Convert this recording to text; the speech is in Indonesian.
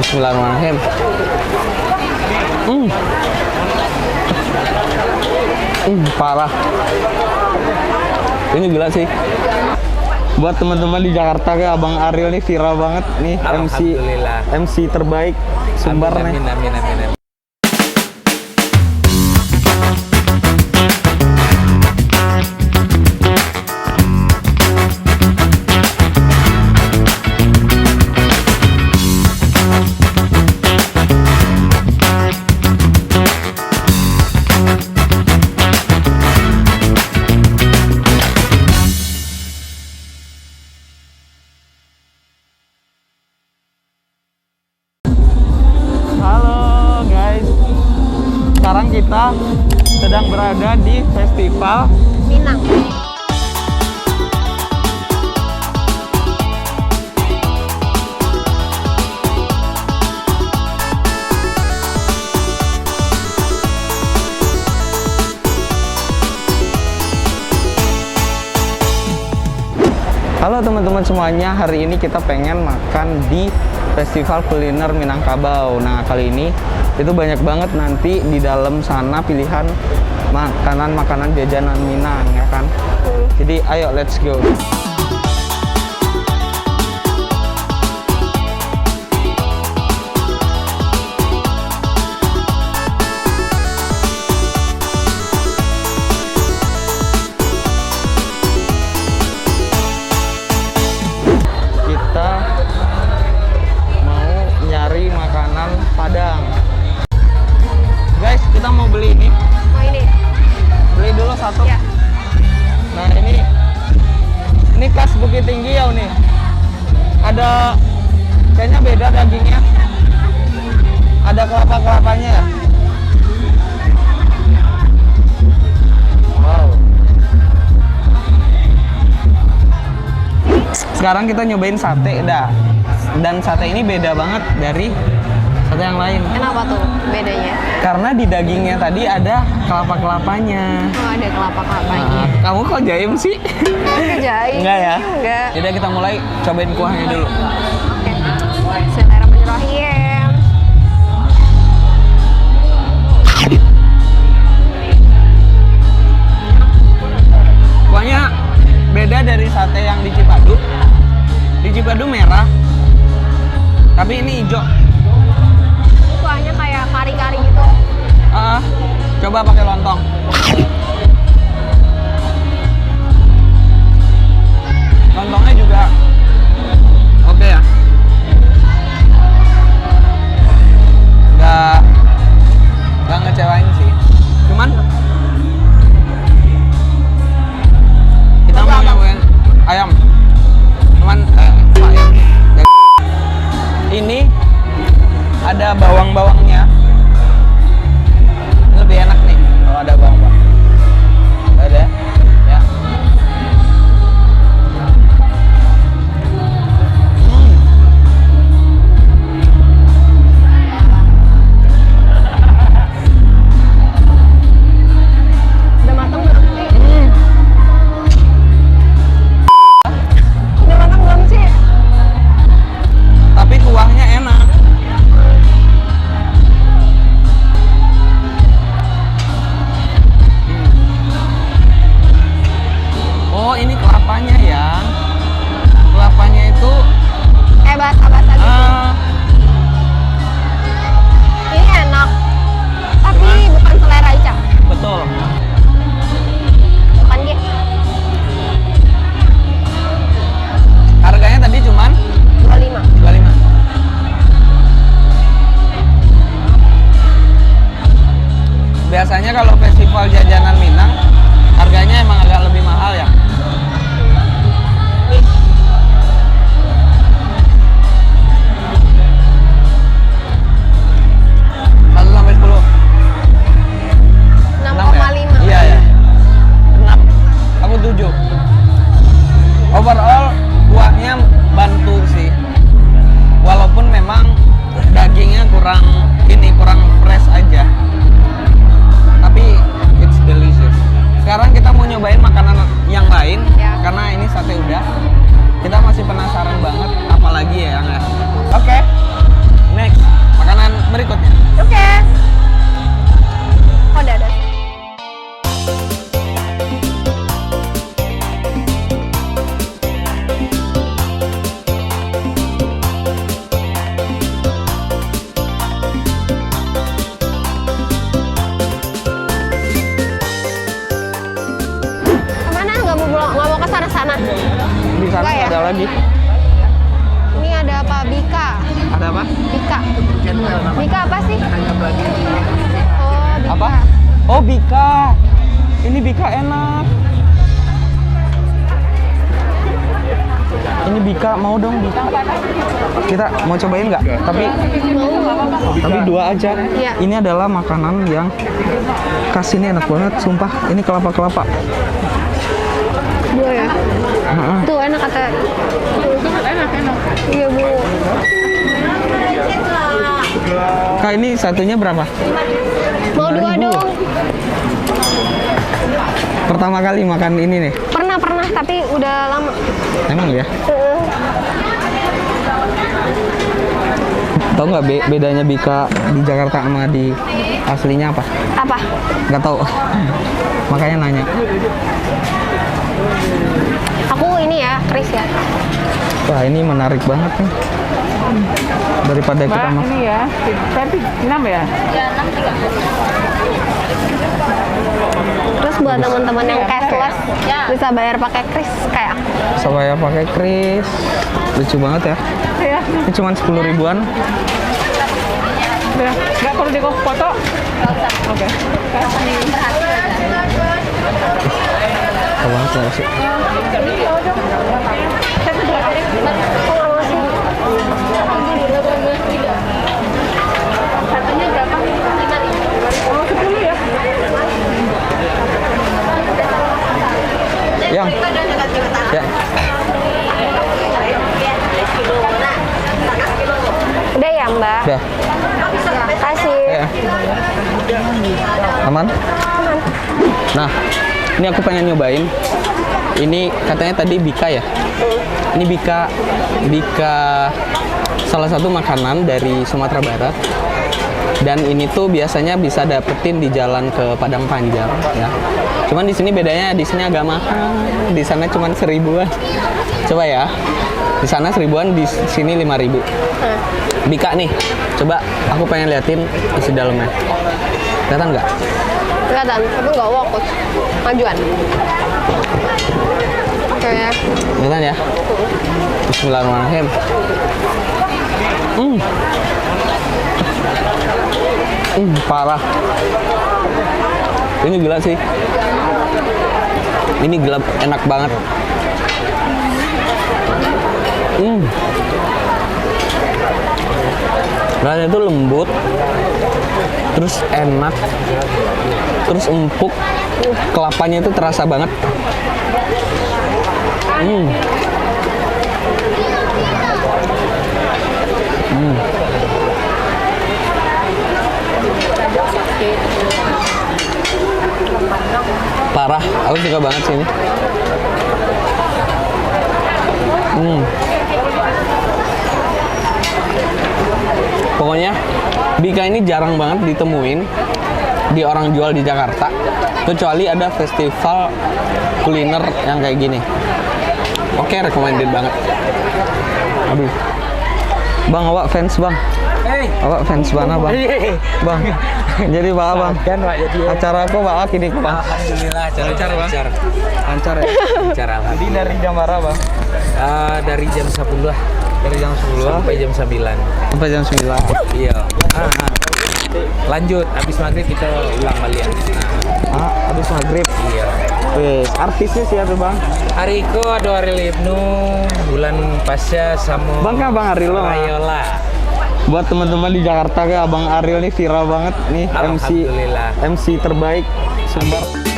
Bismillahirrahmanirrahim. Parah. Ini gila sih. Buat teman-teman di Jakarta kayak Abang Ariel nih viral banget nih, MC terbaik Sumbar nih. Amin. Halo guys, sekarang kita sedang berada di Festival Minang. Halo teman-teman semuanya, hari ini kita pengen makan di Festival Kuliner Minangkabau. Nah, kali ini itu banyak banget nanti di dalam sana pilihan makanan-makanan jajanan Minang, ya kan? Jadi ayo let's go. Kita mau nyari makanan Padang. Guys, kita mau beli ini. Oh ini. Beli dulu satu. Ya. Nah, ini khas Bukit Tinggi ya nih. Ada kayaknya beda dagingnya. Ada kelapa-kelapanya ya. Wow. Sekarang kita nyobain sate dah. Dan sate ini beda banget dari sate yang lain. Kenapa tuh bedanya? Karena di dagingnya tadi ada kelapa-kelapanya. Oh ada kelapa-kelapanya. Kamu kok jaim sih? Kejaim. Enggak ya? Enggak. Jadi kita mulai cobain kuahnya dulu. Oke. Bismillahirrahmanirrahim. Kuahnya beda dari sate yang di Cipadu. Di Cipadu merah, tapi ini hijau. Kuahnya kayak kari-kari gitu. Coba pakai lontong. Lontongnya juga oke ya. Nggak ngecewain sih. Cuman kita mau nyobain ayam. Cuman ayam. Ini ada bawang-bawangnya. Lebih enak nih kalau ada bawang-bawang. Ada ya. lagi? Ini ada apa? Bika. Ada apa? Bika. Bika apa sih? Oh, Bika. Apa? Oh, Bika. Ini Bika enak. Ini Bika, mau dong Bika. Kita mau cobain nggak? Tapi dua aja. Iya. Ini adalah makanan yang khas, ini enak banget, sumpah. Ini kelapa-kelapa. Dua ya? Tuh enak kata. Enak. Iya, Bu. Kak, ini satunya berapa? Mau dua 5.000. dong. Pertama kali makan ini nih. Pernah, tapi udah lama. Emang ya? Tahu nggak bedanya Bika di Jakarta sama di aslinya apa? Apa? Nggak tahu. Makanya nanya. Aku ini ya, Kris ya. Wah, ini menarik banget nih. Daripada kita Mbak, ini ya, tapi 6 ya? Terus buat teman-teman yang cashless bisa bayar pakai Kris kayak aku. saya pakai kris. Lucu banget ya. Iya. Ini cuma 10 ribuan. Udah, nggak perlu di foto? Oke. Apa banget ya sih? Satunya berapa? 5.000. Oh, 10 ya? Yang? Ya. Udah ya, Mbak? Udah. Kasih. Ya. Aman? Nah, ini aku pengen nyobain. Ini katanya tadi Bika ya? Ini Bika salah satu makanan dari Sumatera Barat. Dan ini tuh biasanya bisa dapetin di jalan ke Padang Panjang ya. Cuman di sini bedanya, di sini agak mahal. Di sana cuman 1.000-an. Coba ya. Di sana 1.000-an, di sini 5.000. Bika nih. Coba aku pengen liatin isi dalamnya. Kelihatan nggak? Kelihatan, tapi nggak fokus. Majuan. Oke ya. Kelihatan ya? Bismillahirrahmanirrahim. Parah. Ini gila sih. Ini gila, enak banget. Rasanya itu lembut, terus enak, terus empuk. Kelapanya itu terasa banget. Parah, aku suka banget sih ini. Pokoknya Bika ini jarang banget ditemuin di orang jual di Jakarta, kecuali ada festival kuliner yang kayak gini. Oke, recommended banget. Aduh, Bang, awak fans Bang? Awak fans mana Bang? Bang, jadi Pak Bang? Kan Pak, jadi Acara aku Pak ini Bang. alhamdulillah Lancar, Bang? Lancar ya? Lancar Jadi alhamdulillah. dari jam berapa Bang? Dari jam 10 lah Dari jam 10 sampai jam 9. sampai jam 9. Iya. Lanjut habis maghrib kita ulang balik. Habis maghrib. Iya. Wes, artisnya siapa Bang? Hariko ada Ariel Ibnu, bulan pasca sama Bang kan Bang Ariel Bang? Rayola. Buat teman-teman di Jakarta, Abang Ariel nih viral banget nih, MC Alhamdulillah. terbaik Sumbar.